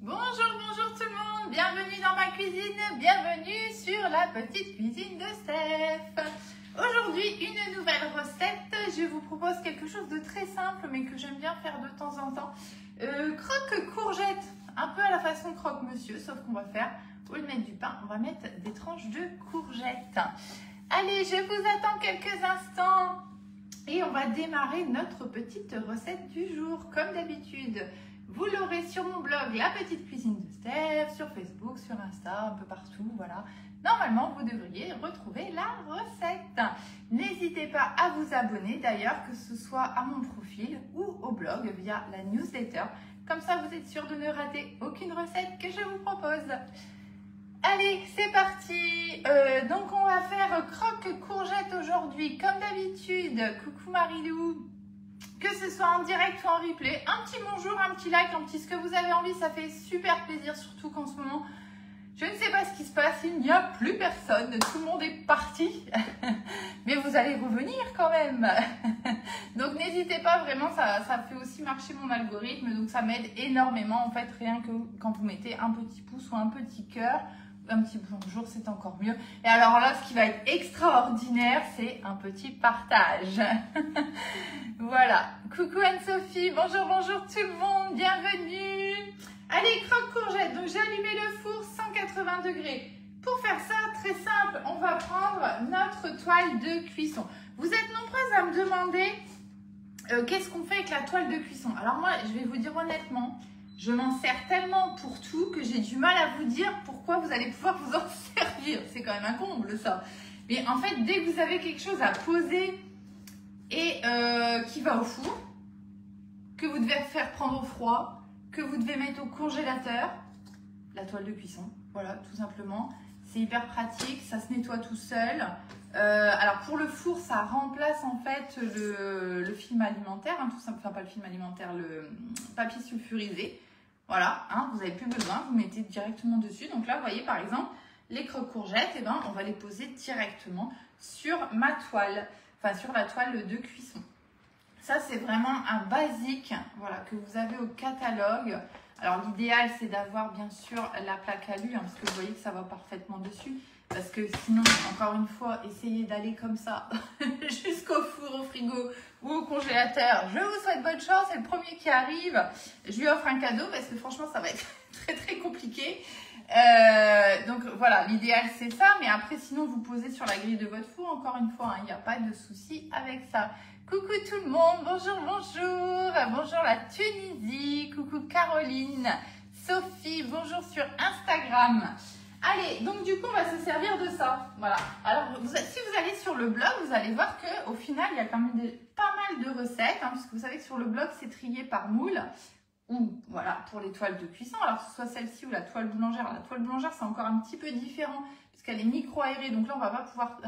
Bonjour tout le monde, bienvenue dans ma cuisine, bienvenue sur la petite cuisine de Steph. Aujourd'hui, une nouvelle recette, je vous propose quelque chose de très simple mais que j'aime bien faire de temps en temps. Croque courgette, un peu à la façon croque-monsieur, sauf qu'on va faire, au lieu de mettre du pain, on va mettre des tranches de courgettes. Allez, je vous attends quelques instants et on va démarrer notre petite recette du jour, comme d'habitude. Vous l'aurez sur mon blog, La Petite Cuisine de Steph, sur Facebook, sur Insta, un peu partout, voilà. Normalement, vous devriez retrouver la recette. N'hésitez pas à vous abonner, d'ailleurs, que ce soit à mon profil ou au blog via la newsletter. Comme ça, vous êtes sûr de ne rater aucune recette que je vous propose. Allez, c'est parti. Donc, on va faire croque courgette aujourd'hui, comme d'habitude. Coucou Marilou. Que ce soit en direct ou en replay, un petit bonjour, un petit like, un petit ce que vous avez envie, ça fait super plaisir, surtout qu'en ce moment, je ne sais pas ce qui se passe, il n'y a plus personne, tout le monde est parti, mais vous allez revenir quand même. Donc n'hésitez pas, vraiment, ça fait aussi marcher mon algorithme, donc ça m'aide énormément, en fait, rien que quand vous mettez un petit pouce ou un petit cœur, un petit bonjour, c'est encore mieux. Et alors là, ce qui va être extraordinaire, c'est un petit partage. Voilà. Coucou Anne-Sophie, bonjour tout le monde, bienvenue. Allez, croque courgette. Donc j'ai allumé le four 180 degrés. Pour faire ça, très simple, on va prendre notre toile de cuisson. Vous êtes nombreuses à me demander qu'est-ce qu'on fait avec la toile de cuisson. Alors moi, je vais vous dire honnêtement, je m'en sers tellement pour tout que j'ai du mal à vous dire pourquoi vous allez pouvoir vous en servir. C'est quand même un comble ça. Mais en fait, dès que vous avez quelque chose à poser et qui va au four, que vous devez faire prendre au froid, que vous devez mettre au congélateur, la toile de cuisson, voilà, tout simplement. C'est hyper pratique, ça se nettoie tout seul. Alors pour le four, ça remplace en fait le film alimentaire, hein, tout simplement, enfin pas le film alimentaire, le papier sulfurisé. Voilà, hein, vous n'avez plus besoin, vous mettez directement dessus. Donc là, vous voyez par exemple, les croque courgettes, eh ben, on va les poser directement sur ma toile, enfin sur la toile de cuisson. Ça, c'est vraiment un basique, voilà, que vous avez au catalogue. Alors l'idéal, c'est d'avoir bien sûr la plaque alu, hein, parce que vous voyez que ça va parfaitement dessus. Parce que sinon, encore une fois, essayez d'aller comme ça jusqu'au four, au frigo ou au congélateur. Je vous souhaite bonne chance, c'est le premier qui arrive. Je lui offre un cadeau parce que franchement, ça va être très compliqué. Donc voilà, l'idéal c'est ça. Mais après, sinon, vous posez sur la grille de votre four, encore une fois, il n'y a pas de souci avec ça. Coucou tout le monde, bonjour. Bonjour la Tunisie, coucou Caroline, Sophie, bonjour sur Instagram. Allez, donc du coup, on va se servir de ça. Voilà. Alors, si vous allez sur le blog, vous allez voir qu'au final, il y a quand même pas mal de recettes, hein, puisque vous savez que sur le blog, c'est trié par moule, ou voilà, pour les toiles de cuisson, alors que ce soit celle-ci ou la toile boulangère. Alors, la toile boulangère, c'est encore un petit peu différent, puisqu'elle est micro-aérée, donc là, on va pas pouvoir,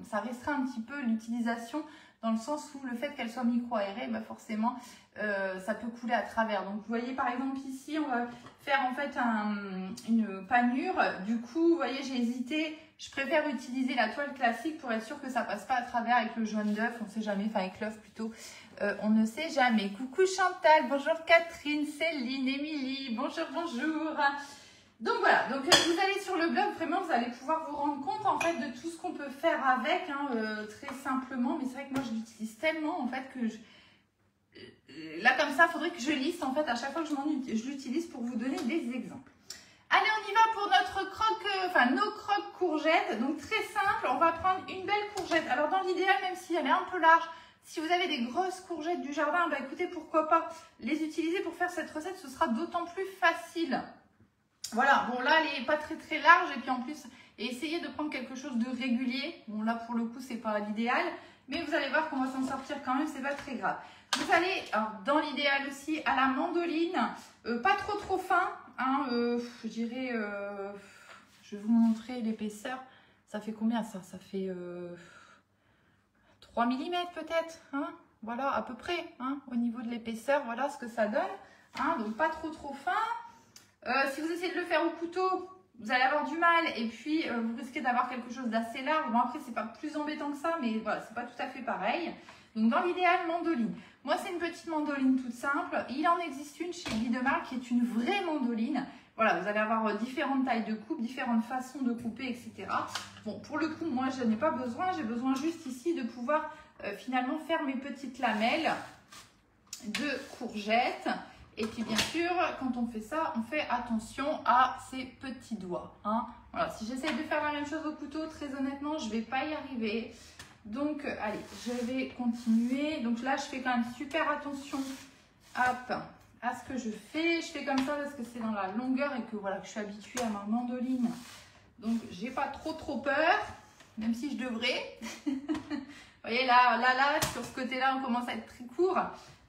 ça restreint un petit peu l'utilisation, dans le sens où le fait qu'elle soit micro-aérée, bah forcément, ça peut couler à travers. Donc, vous voyez, par exemple, ici, on va faire en fait une panure. Du coup, vous voyez, j'ai hésité. Je préfère utiliser la toile classique pour être sûr que ça passe pas à travers avec le jaune d'œuf. On ne sait jamais, enfin avec l'œuf plutôt. On ne sait jamais. Coucou Chantal, bonjour Catherine, Céline, Émilie, bonjour. Donc voilà, donc vous allez sur le blog, vraiment vous allez pouvoir vous rendre compte en fait de tout ce qu'on peut faire avec, hein, très simplement. Mais c'est vrai que moi je l'utilise tellement en fait que là comme ça, il faudrait que je liste en fait à chaque fois que je l'utilise pour vous donner des exemples. Allez, on y va pour notre nos croque courgettes. Donc très simple, on va prendre une belle courgette. Alors dans l'idéal, même si elle est un peu large, si vous avez des grosses courgettes du jardin, bah écoutez, pourquoi pas les utiliser pour faire cette recette, ce sera d'autant plus facile. Voilà, bon là elle est pas très large et puis en plus, essayez de prendre quelque chose de régulier. Bon là pour le coup c'est pas l'idéal, mais vous allez voir qu'on va s'en sortir quand même, c'est pas très grave. Vous allez, alors, dans l'idéal aussi, à la mandoline, pas trop fin, hein, je dirais, je vais vous montrer l'épaisseur, ça fait combien ça? Ça fait 3 mm peut-être, hein, voilà à peu près, hein, au niveau de l'épaisseur, voilà ce que ça donne, hein, donc pas trop fin. Si vous essayez de le faire au couteau, vous allez avoir du mal et puis vous risquez d'avoir quelque chose d'assez large. Bon après c'est pas plus embêtant que ça, mais voilà, c'est pas tout à fait pareil. Donc dans l'idéal, mandoline. Moi, c'est une petite mandoline toute simple. Il en existe une chez Guy Demar qui est une vraie mandoline. Voilà, vous allez avoir différentes tailles de coupe, différentes façons de couper, etc. Bon, pour le coup, moi, je n'ai pas besoin. J'ai besoin juste ici de pouvoir finalement faire mes petites lamelles de courgettes. Et puis, bien sûr, quand on fait ça, on fait attention à ses petits doigts. Hein. Voilà, si j'essaie de faire la même chose au couteau, très honnêtement, je ne vais pas y arriver. Donc, allez, je vais continuer. Donc là, je fais quand même super attention hop, à ce que je fais. Je fais comme ça parce que c'est dans la longueur et que voilà, que je suis habituée à ma mandoline. Donc, j'ai pas trop peur, même si je devrais. Vous voyez, là, sur ce côté-là, on commence à être très court.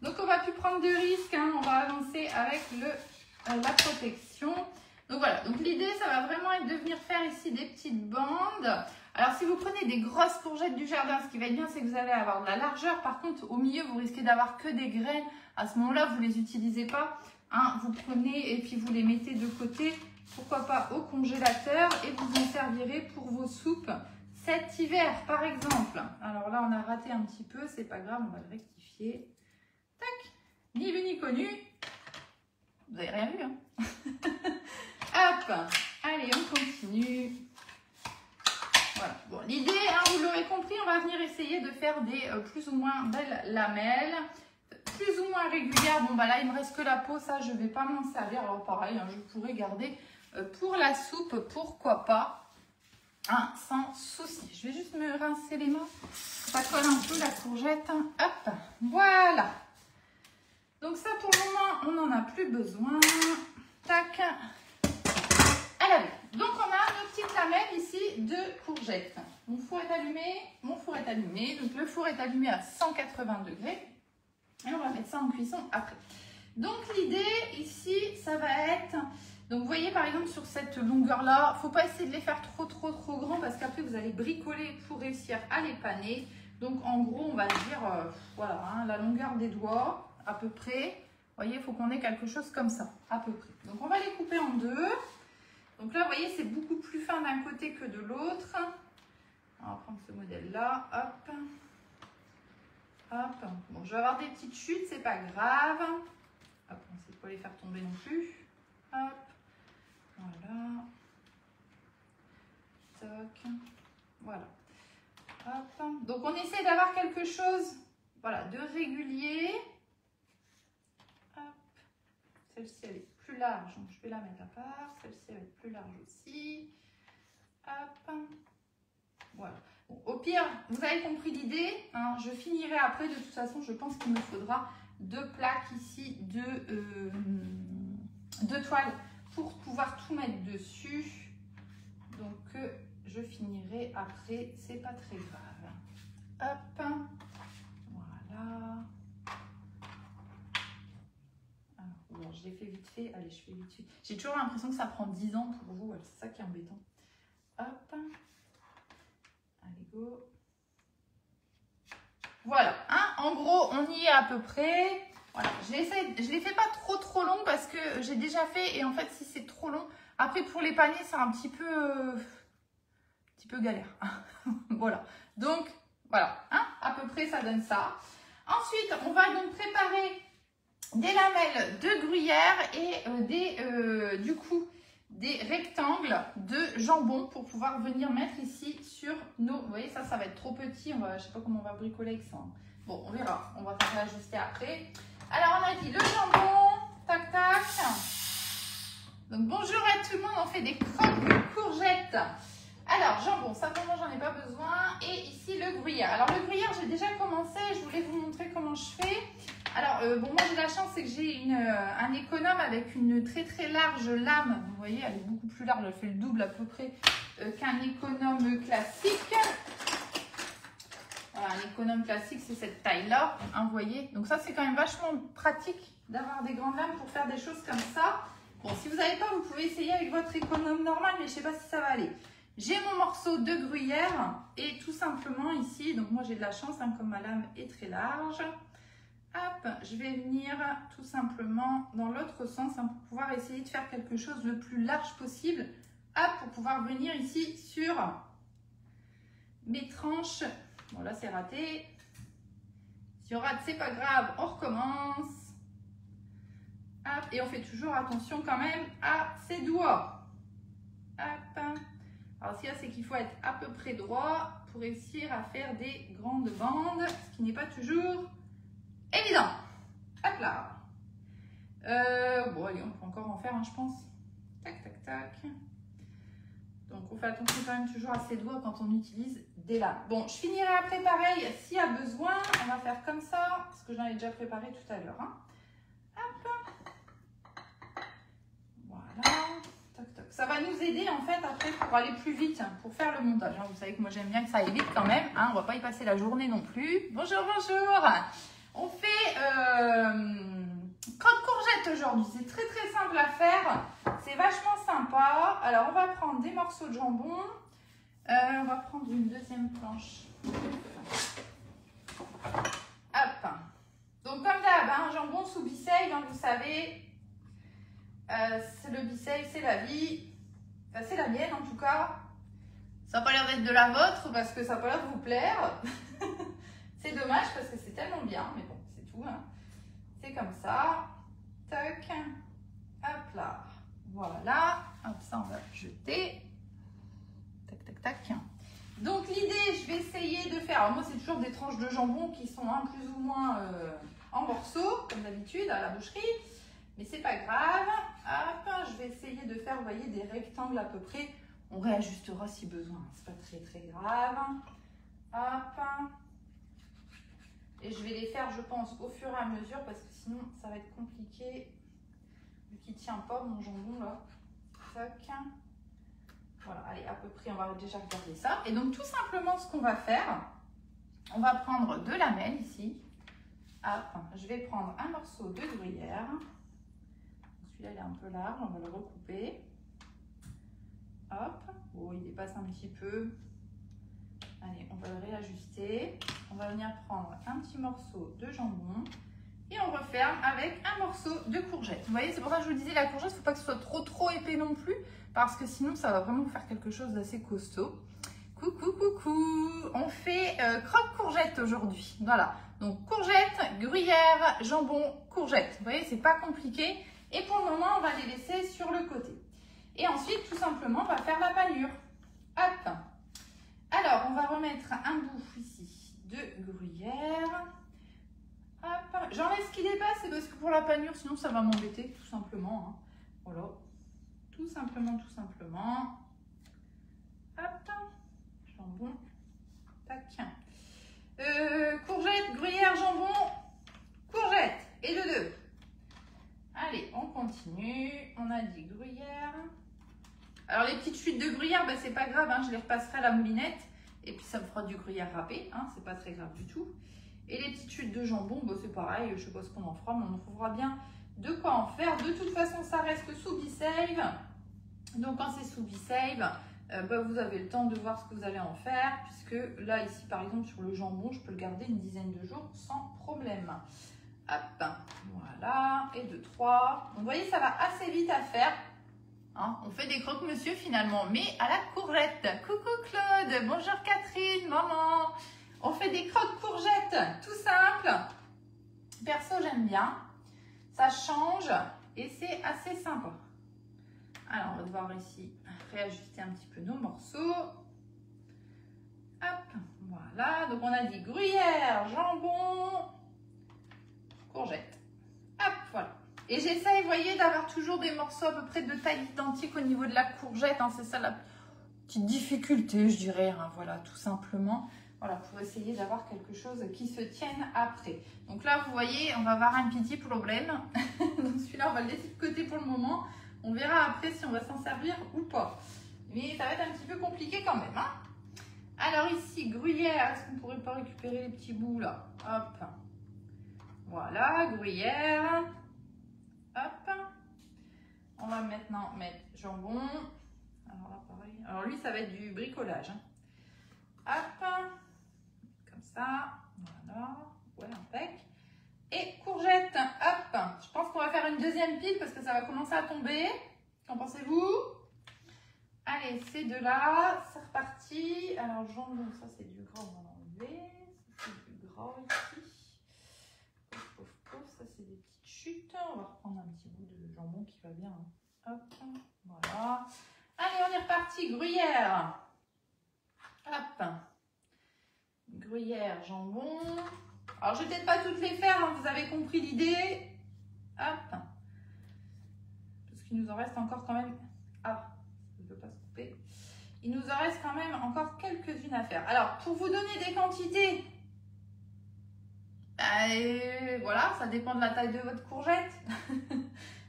Donc, on va plus prendre de risques. Hein. On va avancer avec la protection. Donc, voilà. Donc, l'idée, ça va vraiment être de venir faire ici des petites bandes. Alors, si vous prenez des grosses courgettes du jardin, ce qui va être bien, c'est que vous allez avoir de la largeur. Par contre, au milieu, vous risquez d'avoir que des graines. À ce moment-là, vous ne les utilisez pas. Hein. Vous prenez et puis vous les mettez de côté. Pourquoi pas au congélateur. Et vous en servirez pour vos soupes cet hiver, par exemple. Alors là, on a raté un petit peu. C'est pas grave, on va le rectifier. Tac. Ni vu ni connu. Vous n'avez rien vu, hein. Hop. Allez, on continue. Voilà. Bon, l'idée, hein, vous l'aurez compris, on va venir essayer de faire des plus ou moins belles lamelles, plus ou moins régulières. Bon, bah là, il me reste que la peau, ça, je ne vais pas m'en servir. Alors, pareil, hein, je pourrais garder pour la soupe, pourquoi pas, hein, sans souci. Je vais juste me rincer les mains. Ça colle un peu la courgette. Hop, voilà. Donc, ça, pour le moment, on n'en a plus besoin. Tac. Alors, donc on a nos petites lamelles ici de courgettes. Mon four est allumé, donc le four est allumé à 180 degrés et on va mettre ça en cuisson après. Donc l'idée ici, ça va être, donc vous voyez par exemple sur cette longueur là, il ne faut pas essayer de les faire trop grands parce qu'après vous allez bricoler pour réussir à les paner. Donc en gros on va dire, voilà, hein, la longueur des doigts à peu près. Vous voyez, il faut qu'on ait quelque chose comme ça, à peu près. Donc on va les couper en deux. Donc là, vous voyez, c'est beaucoup plus fin d'un côté que de l'autre. On va prendre ce modèle-là. Hop. Hop. Bon, je vais avoir des petites chutes, c'est pas grave. Hop, on ne sait pas les faire tomber non plus. Hop. Voilà. Toc. Voilà. Hop. Donc, on essaie d'avoir quelque chose, voilà, de régulier. Hop. Celle-ci, elle est plus large, donc je vais la mettre à part. Celle-ci va être plus large aussi. Hop. Voilà. Bon, au pire, vous avez compris l'idée. Hein, je finirai après. De toute façon, je pense qu'il me faudra 2 plaques ici de toile pour pouvoir tout mettre dessus. Donc, je finirai après. C'est pas très grave. Hop. Voilà. Bon, je l'ai fait vite fait. Allez, je fais vite fait. J'ai toujours l'impression que ça prend 10 ans pour vous. C'est ça qui est embêtant. Hop. Allez, go. Voilà. Hein, en gros, on y est à peu près. Voilà. Je ne les fais pas trop long parce que j'ai déjà fait. Et en fait, si c'est trop long, après pour les paniers, c'est un petit peu galère. Voilà. Donc, voilà. Hein, à peu près, ça donne ça. Ensuite, on va donc préparer des lamelles de gruyère et du coup des rectangles de jambon pour pouvoir venir mettre ici sur nos... Vous voyez, ça va être trop petit. Je ne sais pas comment on va bricoler avec ça. Bon, on verra. On va faire l'ajuster après. Alors, on a dit le jambon. Tac, tac. Donc, bonjour à tout le monde. On fait des croques de courgettes. Alors, jambon, simplement, j'en ai pas besoin. Et ici, le gruyère. Alors, le gruyère, j'ai déjà commencé. Je voulais vous montrer comment je fais. Alors, bon, moi, j'ai la chance, c'est que j'ai un économe avec une très large lame. Vous voyez, elle est beaucoup plus large. Elle fait le double à peu près qu'un économe classique. Voilà, un économe classique, c'est cette taille-là. Hein, vous voyez. Donc, ça, c'est quand même vachement pratique d'avoir des grandes lames pour faire des choses comme ça. Bon, si vous n'avez pas, vous pouvez essayer avec votre économe normal, mais je ne sais pas si ça va aller. J'ai mon morceau de gruyère et tout simplement ici, donc moi j'ai de la chance, hein, comme ma lame est très large. Hop, je vais venir tout simplement dans l'autre sens, hein, pour pouvoir essayer de faire quelque chose le plus large possible. Hop, pour pouvoir venir ici sur mes tranches. Bon là c'est raté. Si on rate, c'est pas grave, on recommence. Hop, et on fait toujours attention quand même à ses doigts. Hop. Alors, ce qu'il y a, c'est qu'il faut être à peu près droit pour réussir à faire des grandes bandes, ce qui n'est pas toujours évident. Hop là. Bon, allez, on peut encore en faire, hein, je pense. Tac, tac, tac. Donc, on fait attention quand même toujours à ses doigts quand on utilise des lames. Bon, je finirai après pareil. S'il y a besoin, on va faire comme ça, parce que j'en ai déjà préparé tout à l'heure. Hein. Hop. Voilà. Toc, toc. Ça va nous aider en fait après pour aller plus vite, hein, pour faire le montage. Hein. Vous savez que moi j'aime bien que ça aille vite quand même. Hein. On ne va pas y passer la journée non plus. Bonjour, bonjour. On fait croque-courgette aujourd'hui. C'est très très simple à faire. C'est vachement sympa. Alors on va prendre des morceaux de jambon. On va prendre une deuxième planche. Hop. Donc comme d'hab, hein, jambon sous Be-Save, hein, vous savez, c'est le Be-Save, c'est la vie. Enfin, c'est la mienne en tout cas. Ça n'a pas l'air d'être de la vôtre parce que ça n'a pas l'air de vous plaire. C'est dommage parce que c'est tellement bien, mais bon, c'est tout. Hein. C'est comme ça. Tac. Hop là. Voilà. Hop, ça on va jeter. Tac, tac, tac. Donc l'idée, je vais essayer de faire, alors moi c'est toujours des tranches de jambon qui sont hein, plus ou moins en morceaux, comme d'habitude à la boucherie, mais c'est pas grave. Hop, je vais essayer de faire, vous voyez, des rectangles à peu près. On réajustera si besoin, c'est pas très très grave. Hop. Et je vais les faire, je pense, au fur et à mesure parce que sinon ça va être compliqué vu qu'il ne tient pas mon jambon là. Tac. Voilà, allez, à peu près, on va déjà regarder ça. Et donc, tout simplement, ce qu'on va faire, on va prendre de lamelles ici. Hop, je vais prendre un morceau de gruyère. Celui-là, il est un peu large, on va le recouper. Hop, oh, il dépasse un petit peu. Allez, on va le réajuster. On va venir prendre un petit morceau de jambon. Et on referme avec un morceau de courgette. Vous voyez, c'est pour ça que je vous disais, la courgette, il ne faut pas que ce soit trop épais non plus. Parce que sinon, ça va vraiment faire quelque chose d'assez costaud. Coucou, coucou. On fait croque-courgette aujourd'hui. Voilà. Donc, courgette, gruyère, jambon, courgette. Vous voyez, c'est pas compliqué. Et pour le moment, on va les laisser sur le côté. Et ensuite, tout simplement, on va faire la panure. Hop. Alors, on va remettre un bout ici de gruyère. Hop. J'enlève ce qui dépasse, c'est parce que pour la panure, sinon ça va m'embêter, tout simplement. Hein. Voilà. Tout simplement, tout simplement. Hop. Jambon. Tac. Courgette, gruyère, jambon, courgette. Et de deux. Allez, on continue. On a dit gruyère. Alors, les petites chutes de gruyère, ben, c'est pas grave. Hein, je les repasserai à la moulinette. Et puis, ça me fera du gruyère râpé. Hein, c'est pas très grave du tout. Et les petites chutes de jambon, ben, c'est pareil. Je sais pas ce qu'on en fera, mais on trouvera bien de quoi en faire. De toute façon, ça reste sous Be-Save. Donc, quand c'est sous Be-Save, ben, vous avez le temps de voir ce que vous allez en faire. Puisque là, ici, par exemple, sur le jambon, je peux le garder une dizaine de jours sans problème. Hop, voilà. Et 2, 3. Donc, vous voyez, ça va assez vite à faire. Hein, on fait des croque-monsieur finalement, mais à la courgette. Coucou Claude, bonjour Catherine, maman. On fait des croque-courgettes, tout simple. Perso, j'aime bien. Ça change et c'est assez sympa. Alors, on va devoir ici réajuster un petit peu nos morceaux. Hop, voilà. Donc, on a dit gruyère, jambon, courgette. Hop, voilà. Et j'essaie, vous voyez, d'avoir toujours des morceaux à peu près de taille identique au niveau de la courgette. Hein, c'est ça la petite difficulté, je dirais. Hein, voilà, tout simplement. Voilà, pour essayer d'avoir quelque chose qui se tienne après. Donc là, vous voyez, on va avoir un petit problème. Donc celui-là, on va le laisser de côté pour le moment. On verra après si on va s'en servir ou pas. Mais ça va être un petit peu compliqué quand même. Hein. Alors ici, gruyère. Est-ce qu'on ne pourrait pas récupérer les petits bouts là? Hop. Voilà, gruyère. Hop. On va maintenant mettre jambon. Alors là, pareil. Alors lui, ça va être du bricolage. Hein. Hop. Comme ça. Voilà. Ouais, impec. Et courgette. Hop. Je pense qu'on va faire une deuxième pile parce que ça va commencer à tomber. Qu'en pensez-vous? Allez, ces deux-là. C'est reparti. Alors, jambon, ça c'est du gras. On va l'enlever. Ça c'est du gras ici. chute. On va reprendre un petit bout de jambon qui va bien. Hop, voilà. Allez, on est reparti. Gruyère. Hop. Gruyère, jambon. Alors, je vais peut-être pas toutes les faire, hein, vous avez compris l'idée. Hop. Parce qu'il nous en reste encore quand même... Ah, ça ne peut pas se couper. Il nous en reste quand même encore quelques-unes à faire. Alors, pour vous donner des quantités, voilà, ça dépend de la taille de votre courgette.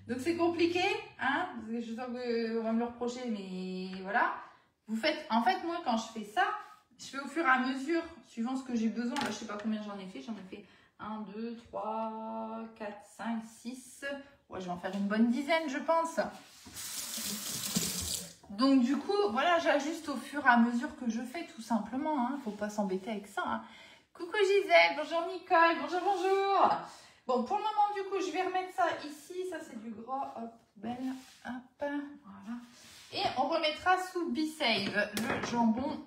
Donc, c'est compliqué. Hein, je sens qu'on va me le reprocher, mais voilà. Vous faites... En fait, moi, quand je fais ça, je fais au fur et à mesure, suivant ce que j'ai besoin. Là, je ne sais pas combien j'en ai fait. J'en ai fait 1, 2, 3, 4, 5, 6. Ouais, je vais en faire une bonne dizaine, je pense. Donc, du coup, voilà, j'ajuste au fur et à mesure que je fais, tout simplement. Il ne faut pas s'embêter avec ça. Hein. Coucou Gisèle, bonjour Nicole, bonjour, bonjour. Bon, pour le moment, du coup, je vais remettre ça ici. Ça, c'est du gras. Hop, belle. Hop, voilà. Et on remettra sous B-Save le jambon.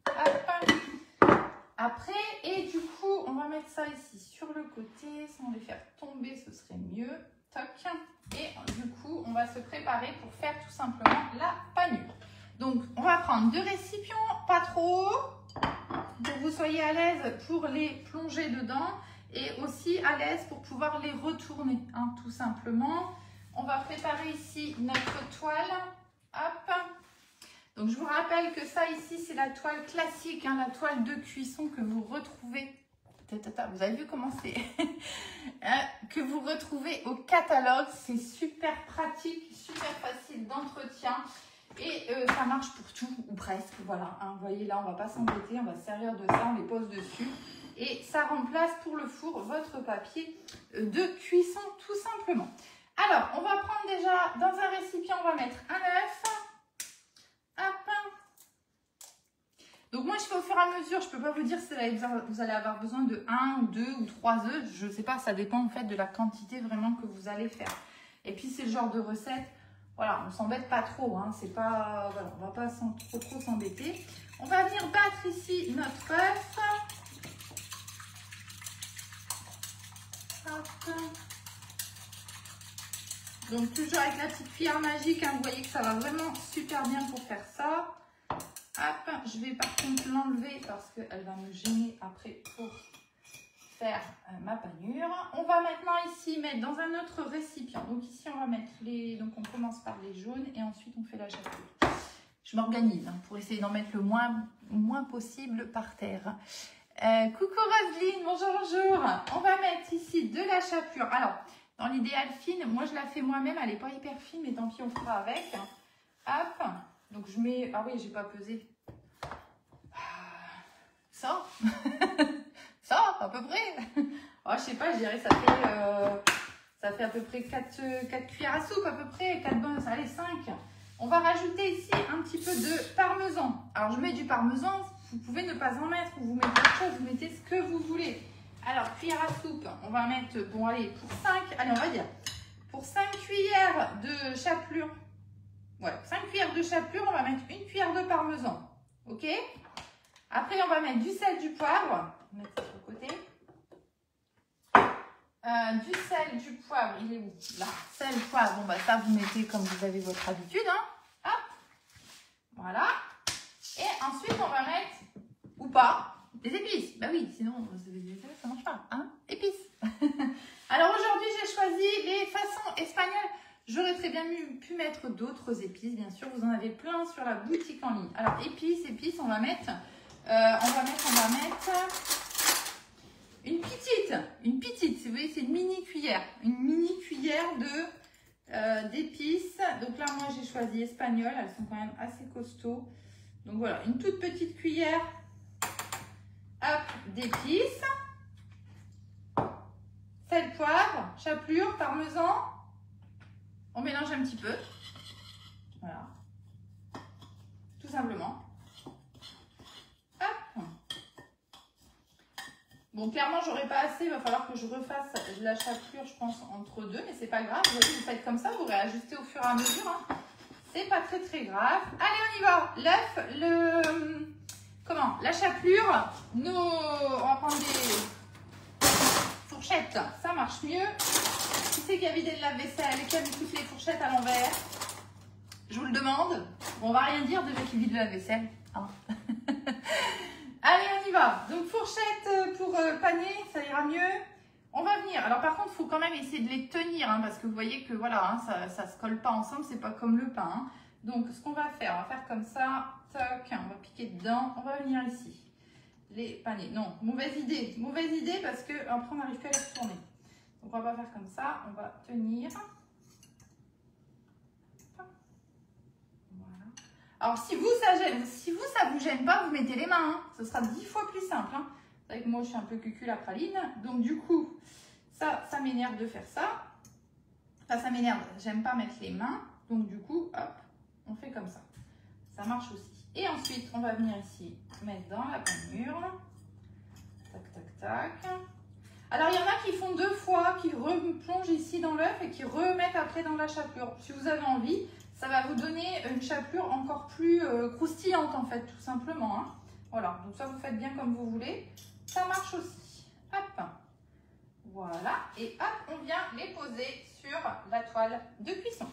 Hop. Après, et du coup, on va mettre ça ici sur le côté. Sans les faire tomber, ce serait mieux. Toc. Et du coup, on va se préparer pour faire tout simplement la panure. Donc, on va prendre 2 récipients, pas trop, pour que vous soyez à l'aise pour les plonger dedans et aussi à l'aise pour pouvoir les retourner, hein, tout simplement. On va préparer ici notre toile. Hop. Donc, je vous rappelle que ça ici, c'est la toile classique, hein, la toile de cuisson que vous retrouvez. Vous avez vu comment c'est que vous retrouvez au catalogue. C'est super pratique, super facile d'entretien et ça marche pour tout ou presque. Voilà, hein, vous voyez là, on ne va pas s'embêter, on va se servir de ça, on les pose dessus et ça remplace pour le four votre papier de cuisson tout simplement. Alors, on va prendre déjà dans un récipient, on va mettre un œuf. Hop. Donc moi je fais au fur et à mesure, je ne peux pas vous dire si vous allez avoir besoin de 1 ou 2 ou 3 œufs, je ne sais pas, ça dépend en fait de la quantité vraiment que vous allez faire. Et puis c'est le genre de recette, voilà, on ne s'embête pas trop, hein, c'est pas, voilà, on ne va pas trop s'embêter. On va venir battre ici notre œuf. Hop. Donc toujours avec la petite cuillère magique, hein, vous voyez que ça va vraiment super bien pour faire ça. Hop, je vais par contre l'enlever parce qu'elle va me gêner après pour faire ma panure. On va maintenant ici mettre dans un autre récipient. Donc ici on va mettre les... Donc on commence par les jaunes et ensuite on fait la chapelure. Je m'organise hein, pour essayer d'en mettre le moins possible par terre. Coucou Roselyne, bonjour, bonjour. On va mettre ici de la chapelure. Alors, dans l'idéal fine, moi je la fais moi-même, elle n'est pas hyper fine, mais tant pis on fera avec. Hop. Donc je mets, ah oui, j'ai pas pesé. Ça ça, à peu près. Oh, je sais pas, je dirais ça fait à peu près 4 cuillères à soupe, à peu près, 4 bonnes, allez 5. On va rajouter ici un petit peu de parmesan. Alors je mets du parmesan, vous pouvez ne pas en mettre, ou vous mettez autre chose, vous mettez ce que vous voulez. Alors cuillère à soupe, on va mettre, bon allez, pour 5, allez on va dire, pour 5 cuillères de chapelure. Ouais, 5 cuillères de chapelure, on va mettre 1 cuillère de parmesan. Ok? Après, on va mettre du sel, du poivre. On va mettre ça sur le côté. Du sel, du poivre. Il est où? Là. Sel, poivre. Bon, bah ça, vous mettez comme vous avez votre habitude. Hein. Hop. Voilà. Et ensuite, on va mettre, ou pas, des épices. Bah oui, sinon, ça ne marche pas. Hein? Épices. Alors aujourd'hui, j'ai choisi les façons espagnoles. J'aurais très bien pu mettre d'autres épices, bien sûr. Vous en avez plein sur la boutique en ligne. Alors, épices, on va mettre une petite, vous voyez, c'est une mini cuillère. Une mini cuillère d'épices. Donc là, moi, j'ai choisi espagnol. Elles sont quand même assez costauds. Donc voilà, une toute petite cuillère d'épices. Sel, poivre, chapelure, parmesan. On mélange un petit peu. Voilà. Tout simplement. Hop. Bon, clairement, j'aurais pas assez. Il va falloir que je refasse la chapelure, je pense, entre deux. Mais c'est pas grave. Vous voyez, vous faites comme ça. Vous réajustez au fur et à mesure. Hein. C'est pas très grave. Allez, on y va. L'œuf, la chapelure. On va prendre des fourchettes. Ça marche mieux. Qui c'est qui a vidé le lave-vaisselle et qui a mis toutes les fourchettes à l'envers? Je vous le demande. Bon, on va rien dire déjà qui vide le lave-vaisselle. Hein. Allez, on y va. Donc, fourchette pour panier, ça ira mieux. On va venir. Alors, par contre, il faut quand même essayer de les tenir, hein, parce que vous voyez que voilà, hein, ça ne se colle pas ensemble, c'est pas comme le pain. Hein. Donc, ce qu'on va faire comme ça. Toc, on va piquer dedans. On va venir ici. Les paniers. Non, mauvaise idée. Mauvaise idée parce que après, on n'arrive plus à les retourner. Donc, on va pas faire comme ça. On va tenir. Voilà. Alors, si vous, ça vous gêne pas, vous mettez les mains. Hein. Ce sera 10 fois plus simple. Hein. C'est vrai que moi, je suis un peu cucul à praline. Donc, du coup, ça m'énerve de faire ça. Enfin, ça m'énerve. J'aime pas mettre les mains. Donc, du coup, hop, on fait comme ça. Ça marche aussi. Et ensuite, on va venir ici, mettre dans la panure. Tac, tac, tac. Alors, il y en a qui font 2 fois, qui replongent ici dans l'œuf et qui remettent après dans la chapelure. Si vous avez envie, ça va vous donner une chapelure encore plus croustillante, en fait, tout simplement. Hein. Voilà, donc ça, vous faites bien comme vous voulez. Ça marche aussi. Hop. Voilà. Et hop, on vient les poser sur la toile de cuisson.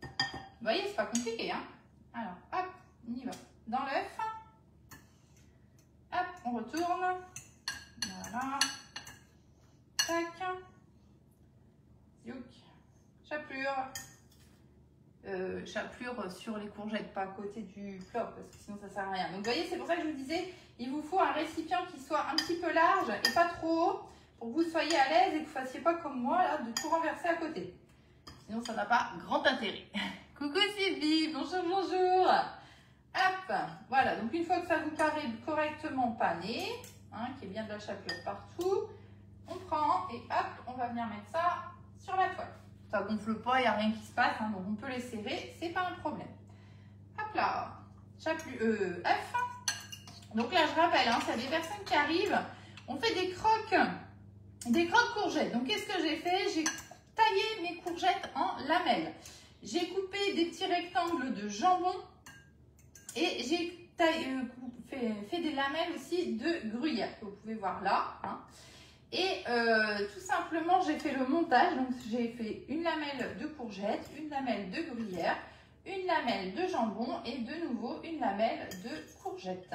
Vous voyez, c'est pas compliqué. Hein. Alors, hop, on y va. Dans l'œuf. Hop, on retourne. Voilà. Tac. Youk. Chapelure. Chapelure sur les courgettes, pas à côté du plat, parce que sinon ça sert à rien. Donc vous voyez, c'est pour ça que je vous disais, il vous faut un récipient qui soit un petit peu large et pas trop haut, pour que vous soyez à l'aise et que vous ne fassiez pas comme moi, là, de tout renverser à côté. Sinon ça n'a pas grand intérêt. Coucou Sylvie, bonjour, bonjour. Hop, voilà, donc une fois que ça vous paraît correctement pané, hein, qu'il y ait bien de la chapelure partout, on prend et hop, on va venir mettre ça sur la toile. Ça gonfle pas, il n'y a rien qui se passe, hein, donc on peut les serrer, c'est pas un problème. Hop là, chapelure œuf. Donc là, je rappelle, hein, c'est des personnes qui arrivent, on fait des croques courgettes. Donc qu'est-ce que j'ai fait? J'ai taillé mes courgettes en lamelles. J'ai coupé des petits rectangles de jambon et j'ai fait des lamelles aussi de gruyère que vous pouvez voir là. Hein. Et tout simplement, j'ai fait le montage. Donc, j'ai fait une lamelle de courgette, une lamelle de gruyère, une lamelle de jambon et de nouveau une lamelle de courgette.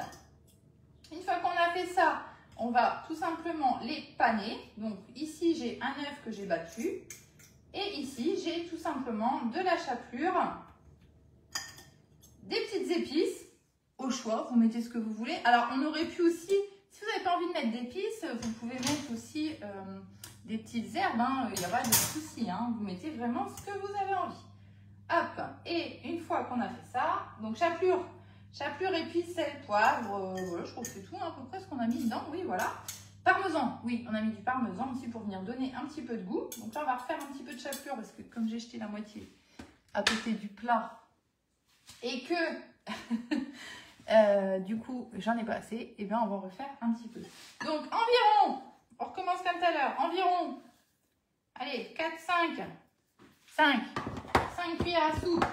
Une fois qu'on a fait ça, on va tout simplement les paner. Donc, ici, j'ai un œuf que j'ai battu. Et ici, j'ai tout simplement de la chapelure, des petites épices. Au choix, vous mettez ce que vous voulez. Alors, on aurait pu aussi... Si vous n'avez pas envie de mettre d'épices, vous pouvez mettre aussi des petites herbes. Hein. Il n'y a pas de souci. Hein. Vous mettez vraiment ce que vous avez envie. Hop. Et une fois qu'on a fait ça, donc chapelure, épices, sel, poivre. Voilà, je trouve que c'est tout hein, à peu près ce qu'on a mis dedans. Oui, voilà. Parmesan. Oui, on a mis du parmesan aussi pour venir donner un petit peu de goût. Donc là, on va refaire un petit peu de chapelure parce que comme j'ai jeté la moitié à côté du plat et que... du coup, j'en ai pas assez, et bien on va refaire un petit peu. Donc, environ, on recommence comme tout à l'heure, environ, allez, 4, 5 cuillères à soupe,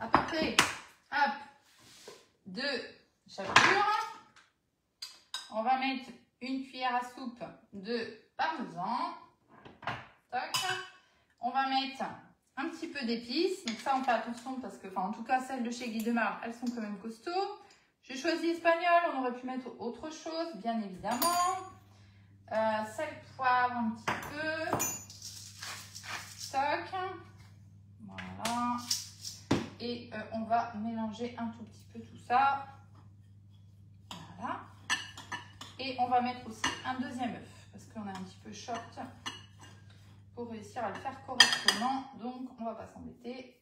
à peu près, hop, de chapelure. On va mettre une cuillère à soupe de parmesan. Toc. On va mettre un petit peu d'épices. Donc ça, on fait attention parce que, enfin, en tout cas, celles de chez Guy de Marle, elles sont quand même costauds. J'ai choisi espagnol, on aurait pu mettre autre chose, bien évidemment. Sel, poivre, un petit peu. Toc. Voilà. Et on va mélanger un tout petit peu tout ça. Voilà. Et on va mettre aussi un deuxième œuf parce qu'on a un petit peu short pour réussir à le faire correctement. Donc, on ne va pas s'embêter.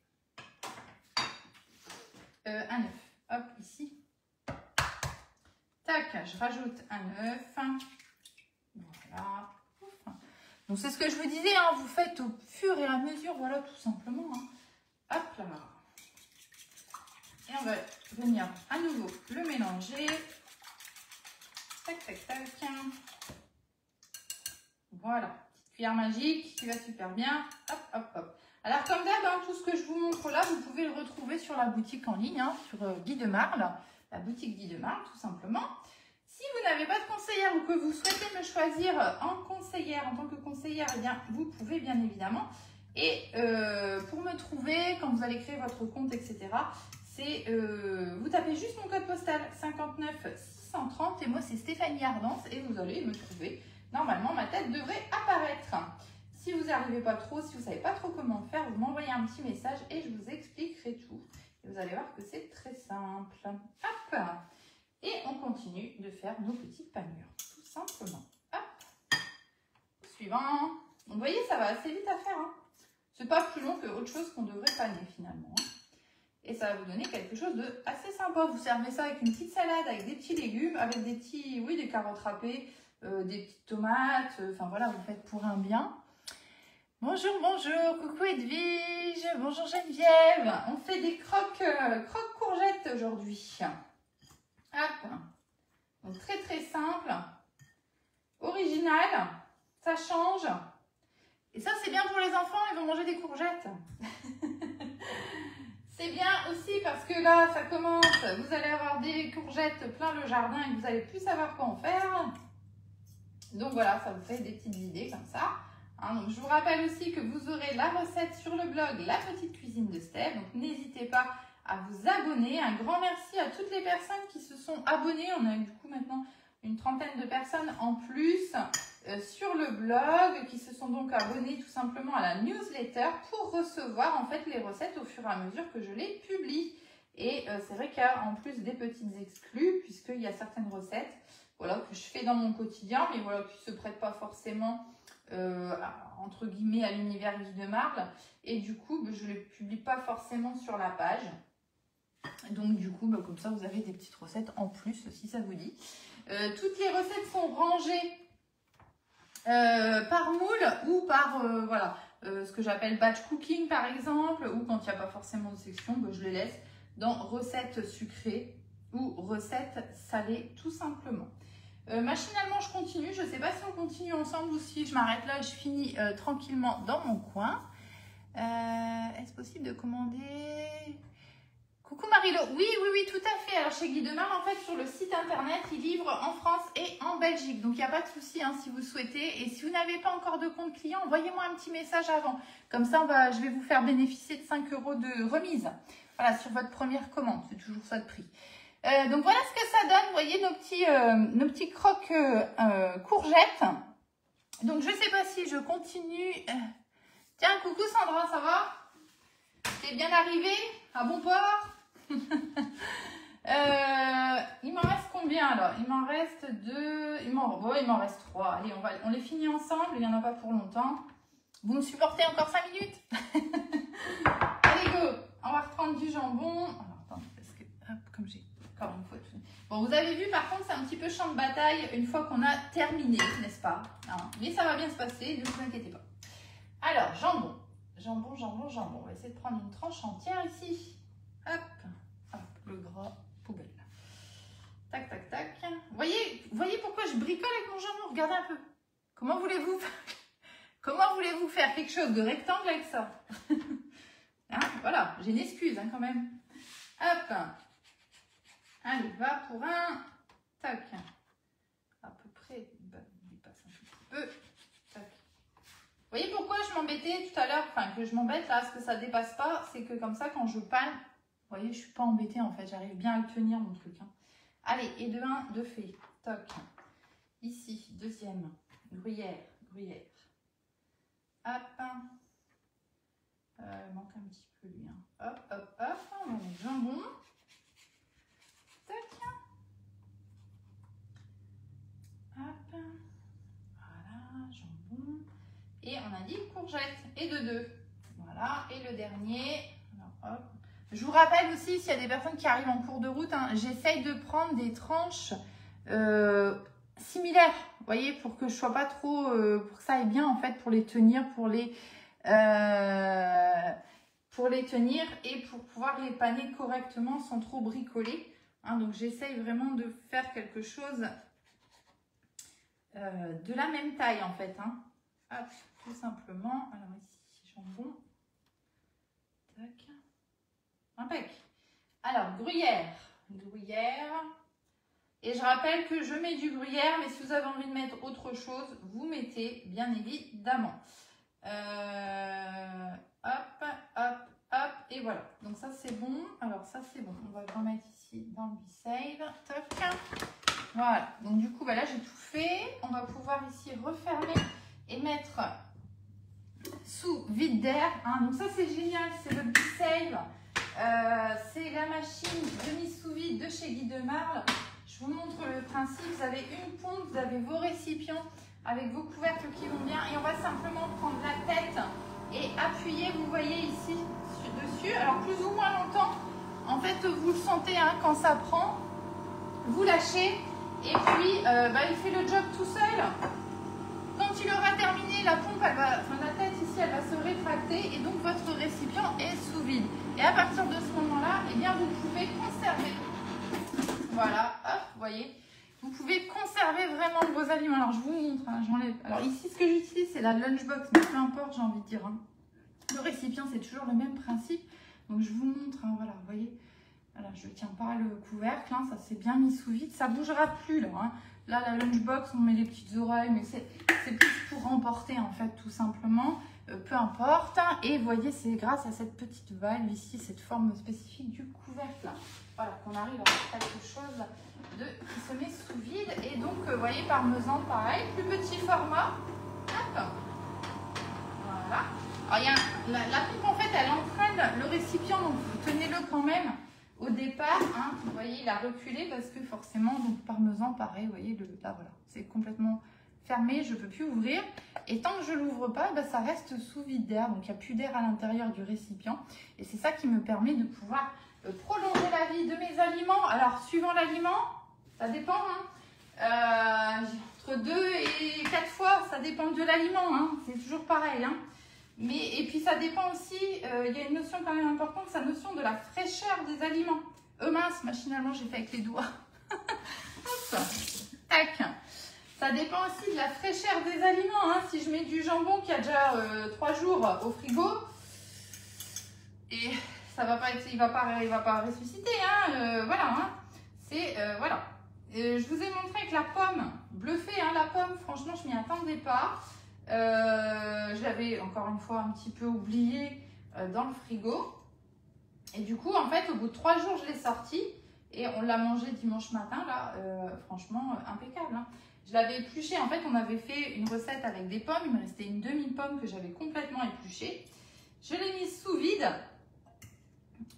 Un œuf. Hop, ici. Tac, je rajoute un œuf. Voilà. Donc, c'est ce que je vous disais, hein, vous faites au fur et à mesure, voilà, tout simplement. Hein. Hop là. Et on va venir à nouveau le mélanger. Tac, tac, tac. Voilà. Petite cuillère magique qui va super bien. Hop, hop, hop. Alors, comme d'hab, hein, tout ce que je vous montre là, vous pouvez le retrouver sur la boutique en ligne, hein, sur Guy de Marle. La boutique Guy de Marle, tout simplement. Si vous n'avez pas de conseillère ou que vous souhaitez me choisir en conseillère, en tant que conseillère, eh bien, vous pouvez bien évidemment. Et pour me trouver, quand vous allez créer votre compte, etc., c'est vous tapez juste mon code postal 59 630 et moi c'est Stéphanie Ardance et vous allez me trouver. Normalement, ma tête devrait apparaître. Si vous n'arrivez pas trop, si vous ne savez pas trop comment faire, vous m'envoyez un petit message et je vous expliquerai tout. Et vous allez voir que c'est très simple. Hop! Et on continue de faire nos petites panures, tout simplement. Hop! Suivant. Vous voyez, ça va assez vite à faire. Hein. C'est pas plus long que autre chose qu'on devrait paner finalement. Hein. Et ça va vous donner quelque chose de assez sympa. Vous servez ça avec une petite salade, avec des petits légumes, avec des petits, oui, des carottes râpées, des petites tomates. Enfin voilà, vous faites pour un bien. Bonjour, bonjour, coucou Edwige, bonjour Geneviève. On fait des croques courgettes aujourd'hui. Hop. Donc très très simple, original, ça change. Et ça c'est bien pour les enfants, ils vont manger des courgettes. C'est bien aussi parce que là ça commence, vous allez avoir des courgettes plein le jardin et vous allez plus savoir quoi en faire. Donc voilà, ça vous fait des petites idées comme ça. Hein, donc je vous rappelle aussi que vous aurez la recette sur le blog La Petite Cuisine de Steph. Donc n'hésitez pas à vous abonner. Un grand merci à toutes les personnes qui se sont abonnées. On a du coup maintenant une trentaine de personnes en plus sur le blog qui se sont donc abonnées tout simplement à la newsletter pour recevoir en fait les recettes au fur et à mesure que je les publie. Et c'est vrai qu'il y a en plus des petites exclus puisqu'il y a certaines recettes voilà, que je fais dans mon quotidien mais voilà, qui ne se prêtent pas forcément entre guillemets à l'univers Guy de Marle et du coup je ne les publie pas forcément sur la page donc du coup comme ça vous avez des petites recettes en plus si ça vous dit. Toutes les recettes sont rangées par moule ou par voilà, ce que j'appelle batch cooking par exemple ou quand il n'y a pas forcément de section je les laisse dans recettes sucrées ou recettes salées tout simplement. Machinalement, je continue. Je ne sais pas si on continue ensemble ou si je m'arrête là et je finis tranquillement dans mon coin. Est-ce possible de commander? Coucou Marilo. Oui, oui, oui, tout à fait. Alors chez Guy de Marle, en fait, sur le site internet, il livre en France et en Belgique. Donc, il n'y a pas de souci hein, si vous souhaitez. Et si vous n'avez pas encore de compte client, envoyez-moi un petit message avant. Comme ça, je vais vous faire bénéficier de 5 € de remise. Voilà, sur votre première commande. C'est toujours ça de prix. Donc voilà ce que ça donne, vous voyez nos petits croques courgettes. Donc je ne sais pas si je continue. Tiens, coucou Sandra, ça va? T'es bien arrivée? À bon port? Il m'en reste combien alors? Il m'en reste 2, il m'en reste 3. Allez, on les finit ensemble, il n'y en a pas pour longtemps. Vous me supportez encore 5 minutes? Allez go, on va reprendre du jambon. Alors attendez, parce que hop, comme j'ai... Bon, vous avez vu, par contre, c'est un petit peu champ de bataille une fois qu'on a terminé, n'est-ce pas? Hein, mais ça va bien se passer, ne vous inquiétez pas. Alors, jambon. Jambon, jambon, jambon. On va essayer de prendre une tranche entière ici. Hop, hop, le gras, poubelle. Tac, tac, tac. Vous voyez pourquoi je bricole avec mon jambon? Regardez un peu. Comment voulez-vous faire quelque chose de rectangle avec ça? Hein, voilà, j'ai une excuse hein, quand même. Hop. Allez, va pour un. Tac. À peu près. Il dépasse un petit peu. Tac. Vous voyez pourquoi je m'embêtais tout à l'heure, enfin que je m'embête là, parce que ça ne dépasse pas, c'est que comme ça, quand je panne, vous voyez, je ne suis pas embêtée en fait, j'arrive bien à le tenir mon truc. Hein. Allez, et de 1, de fait. Toc. Ici, deuxième. Gruyère, gruyère. Hop. Il manque un petit peu lui. Hein. Hop, hop, hop. On va mettre jambon. Tac. Hop. Voilà, jambon. Et on a dit courgette. Et de 2. Voilà. Et le dernier. Alors, hop. Je vous rappelle aussi, s'il y a des personnes qui arrivent en cours de route, hein, j'essaye de prendre des tranches similaires. Vous voyez, pour que je sois pas trop... pour que ça aille bien, en fait, pour les tenir, pour les tenir et pour pouvoir les paner correctement sans trop bricoler. Hein, donc, j'essaye vraiment de faire quelque chose de la même taille, en fait. Hein. Hop, tout simplement. Alors, ici, jambon. Tac. Impec. Alors, gruyère. Gruyère. Et je rappelle que je mets du gruyère, mais si vous avez envie de mettre autre chose, vous mettez bien évidemment. Hop, hop, hop, et voilà. Donc ça c'est bon. Alors ça c'est bon. On va le remettre ici dans le B-Save. Toc. Voilà. Donc du coup, bah, là j'ai tout fait. On va pouvoir ici refermer et mettre sous vide d'air. Hein. Donc ça c'est génial, c'est le B-Save. C'est la machine demi-sous-vide de chez Guy Demarle. Je vous montre le principe. Vous avez une pompe, vous avez vos récipients avec vos couvercles qui vont bien. Et on va simplement prendre la tête et appuyer, vous voyez ici, dessus. Alors plus ou moins longtemps. En fait, vous le sentez hein, quand ça prend. Vous lâchez. Et puis, il fait le job tout seul. Quand il aura terminé, la pompe, la tête ici, elle va se rétracter. Et donc, votre récipient est sous vide. Et à partir de ce moment-là, eh bien, vous pouvez conserver. Voilà, hop, vous voyez, vous pouvez conserver vraiment vos aliments. Alors, je vous montre, hein, j'enlève. Alors, ici, ce que j'utilise, c'est la lunchbox, mais peu importe, j'ai envie de dire. Hein. Le récipient, c'est toujours le même principe. Donc, je vous montre, hein, voilà, vous voyez. Voilà, je ne tiens pas le couvercle, hein, ça s'est bien mis sous vide. Ça ne bougera plus, là. Hein. Là, la lunchbox, on met les petites oreilles, mais c'est plus pour emporter, en fait, tout simplement. Peu importe. Et vous voyez, c'est grâce à cette petite valve ici, cette forme spécifique du couvercle. Là. Voilà, qu'on arrive à faire quelque chose qui se met sous vide. Et donc, vous voyez, parmesan, pareil, plus petit format. Hop. Voilà. Alors, la pompe, en fait, elle entraîne le récipient, donc tenez-le quand même au départ. Hein, vous voyez, il a reculé parce que forcément, donc parmesan, pareil, vous voyez, là, voilà, c'est complètement fermé, je ne peux plus ouvrir. Et tant que je ne l'ouvre pas, ça reste sous vide d'air, donc il n'y a plus d'air à l'intérieur du récipient. Et c'est ça qui me permet de pouvoir prolonger la vie de mes aliments. Alors, suivant l'aliment, ça dépend. Hein. Entre 2 et 4 fois, ça dépend de l'aliment. Hein. C'est toujours pareil. Hein. Et puis, ça dépend aussi, il y a une notion quand même importante, c'est la notion de la fraîcheur des aliments. Mince, machinalement, j'ai fait avec les doigts. Hop, tac. Ça dépend aussi de la fraîcheur des aliments. Hein. Si je mets du jambon qui a déjà 3 jours au frigo, et ça va pas être, il va pas ressusciter. Hein. Voilà. Hein. C'est voilà. Je vous ai montré avec la pomme bluffée. Hein, la pomme, franchement, je m'y attendais pas. Je l'avais encore une fois un petit peu oublié dans le frigo. Et du coup, en fait, au bout de 3 jours, je l'ai sorti et on l'a mangé dimanche matin. Là, franchement, impeccable. Hein. Je l'avais épluché. En fait, on avait fait une recette avec des pommes. Il me restait une demi-pomme que j'avais complètement épluchée. Je l'ai mise sous vide.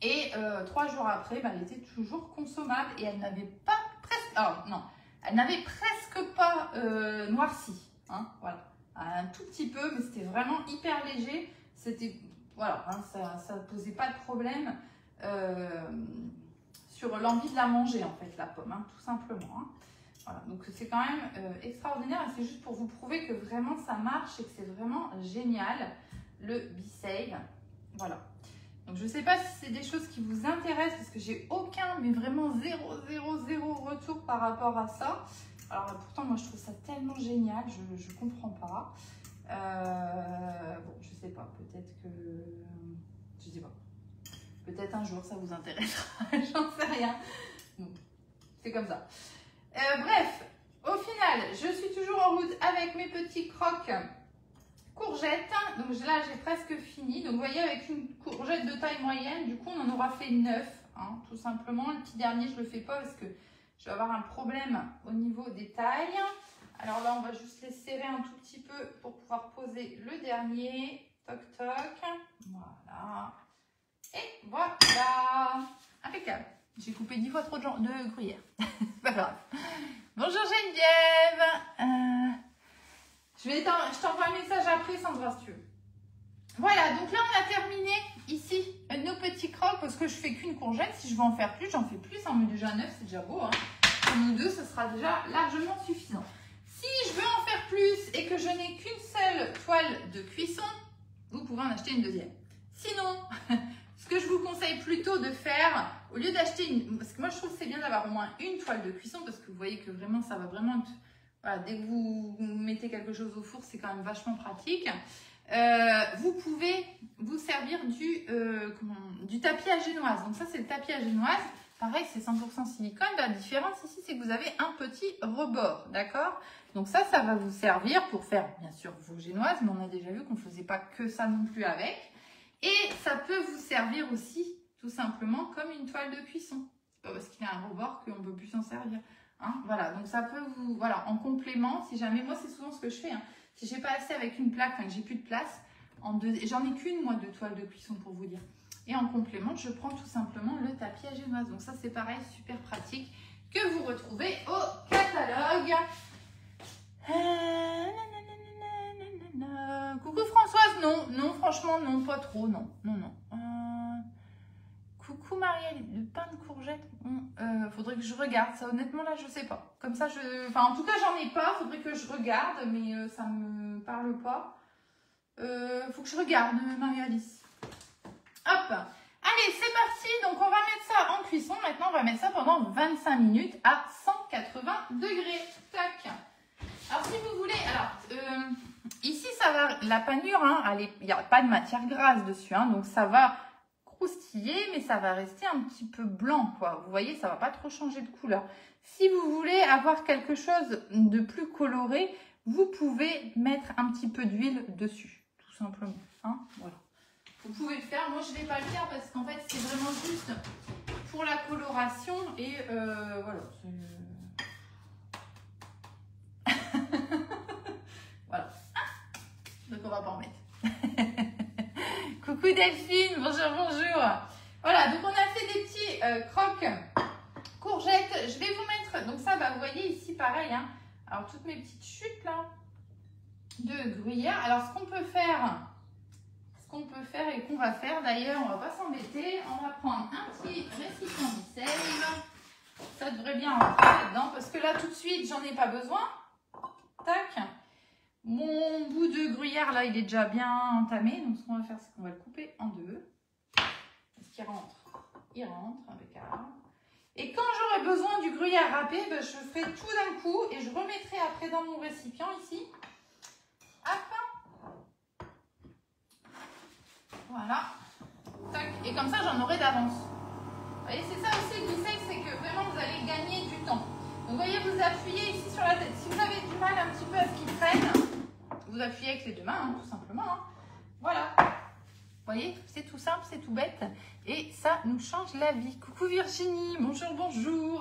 Et 3 jours après, elle était toujours consommable. Et elle n'avait pas presque... Oh, non. Elle n'avait presque pas noirci. Hein, voilà. Un tout petit peu, mais c'était vraiment hyper léger. C'était... Voilà, hein, ça ne posait pas de problème sur l'envie de la manger, en fait, la pomme, hein, tout simplement. Hein. Voilà, donc c'est quand même extraordinaire et c'est juste pour vous prouver que vraiment ça marche et que c'est vraiment génial, le B-Save. Voilà. Donc je ne sais pas si c'est des choses qui vous intéressent parce que j'ai aucun, mais vraiment zéro retour par rapport à ça. Alors pourtant, moi je trouve ça tellement génial, je ne comprends pas. Bon, je sais pas, peut-être que... Je sais pas. Peut-être un jour ça vous intéressera, j'en sais rien. Bon, c'est comme ça. Bref, au final, je suis toujours en route avec mes petits crocs courgettes. Donc là, j'ai presque fini. Donc vous voyez, avec une courgette de taille moyenne, du coup, on en aura fait 9, hein, tout simplement. Le petit dernier, je ne le fais pas parce que je vais avoir un problème au niveau des tailles. Alors là, on va juste les serrer un tout petit peu pour pouvoir poser le dernier. Toc, toc. Voilà. Et voilà. Impeccable. J'ai coupé 10 fois trop de gruyère. C'est pas grave. Bonjour Geneviève. Je t'envoie un message après, Sandra, si tu veux. Voilà, donc là, on a terminé ici nos petits crocs parce que je fais qu'une courgette. Si je veux en faire plus, j'en fais plus. On met déjà 9, c'est déjà beau. Hein. Pour nous deux, ce sera déjà largement suffisant. Si je veux en faire plus et que je n'ai qu'une seule toile de cuisson, vous pourrez en acheter une deuxième. Sinon, ce que je vous conseille plutôt de faire, au lieu d'acheter une... Parce que moi, je trouve que c'est bien d'avoir au moins une toile de cuisson parce que vous voyez que vraiment, ça va vraiment... Voilà, dès que vous mettez quelque chose au four, c'est quand même vachement pratique. Vous pouvez vous servir du tapis à génoise. Donc ça, c'est le tapis à génoise. Pareil, c'est 100% silicone. La différence ici, c'est que vous avez un petit rebord, d'accord? Donc ça va vous servir pour faire, bien sûr, vos génoises, mais on a déjà vu qu'on ne faisait pas que ça non plus avec. Et ça peut vous servir aussi, tout simplement, comme une toile de cuisson. C'est pas parce qu'il y a un rebord qu'on ne peut plus s'en servir. Hein, voilà, donc ça peut vous, voilà, en complément, si jamais, moi c'est souvent ce que je fais, hein, si j'ai pas assez avec une plaque, que j'ai plus de place, j'en ai qu'une moi de toile de cuisson pour vous dire. Et en complément, je prends tout simplement le tapis à génoise. Donc ça c'est pareil, super pratique, que vous retrouvez au catalogue. Coucou Françoise, non, non, franchement non, pas trop, non, non, non. Coucou Marielle, le pain de courgette, faudrait que je regarde ça, honnêtement là je sais pas. Comme ça, enfin en tout cas j'en ai pas, faudrait que je regarde, mais ça me parle pas. Faut que je regarde Marie-Alice. Hop, allez c'est parti, donc on va mettre ça en cuisson, maintenant on va mettre ça pendant 25 minutes à 180 degrés. Tac. Alors si vous voulez, ici ça va, la panure, hein, il n'y a pas de matière grasse dessus, hein, donc ça va croustiller, mais ça va rester un petit peu blanc, quoi. Vous voyez, ça va pas trop changer de couleur. Si vous voulez avoir quelque chose de plus coloré, vous pouvez mettre un petit peu d'huile dessus, tout simplement. Hein, voilà. Vous pouvez le faire. Moi, je ne vais pas le faire parce qu'en fait, c'est vraiment juste pour la coloration et voilà. Voilà. Donc, on va pas en mettre. Coucou Delphine, bonjour, bonjour. Voilà, donc on a fait des petits croques courgettes. Je vais vous mettre, donc ça, vous voyez ici, pareil, hein. Alors, toutes mes petites chutes, là, de gruyère. Alors, ce qu'on peut faire et qu'on va faire, d'ailleurs, on va pas s'embêter. On va prendre un petit récipient save. Ça devrait bien rentrer là-dedans, parce que là, tout de suite, j'en ai pas besoin. Tac. Mon bout de gruyère, là, il est déjà bien entamé. Donc, ce qu'on va faire, c'est qu'on va le couper en deux. Est-ce qu'il rentre? Il rentre, impeccable. Et quand j'aurai besoin du gruyère râpé, je ferai tout d'un coup et je remettrai après dans mon récipient ici. Hop. Voilà. Tac. Et comme ça, j'en aurai d'avance. Vous voyez, c'est ça aussi le save, c'est que vraiment, vous allez gagner du temps. Donc, vous voyez, vous appuyez ici sur la tête. Si vous avez du mal un petit peu à ce qu'il prenne, vous appuyez avec les deux mains, hein, tout simplement. Hein. Voilà. Vous voyez, c'est tout simple, c'est tout bête. Et ça nous change la vie. Coucou Virginie, bonjour, bonjour.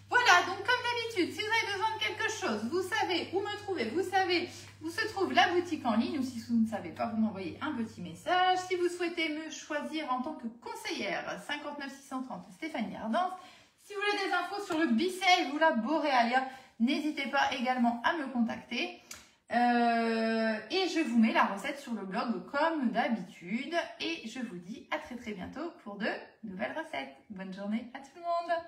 Voilà, donc comme d'habitude, si vous avez besoin de quelque chose, vous savez où me trouver, vous savez où se trouve la boutique en ligne, ou si vous ne savez pas, vous m'envoyez un petit message. Si vous souhaitez me choisir en tant que conseillère, 59 630 Stéphanie Ardance. Si vous voulez des infos sur le Bicel ou la Boréalia, n'hésitez pas également à me contacter. Et je vous mets la recette sur le blog comme d'habitude. Et je vous dis à très très bientôt pour de nouvelles recettes. Bonne journée à tout le monde!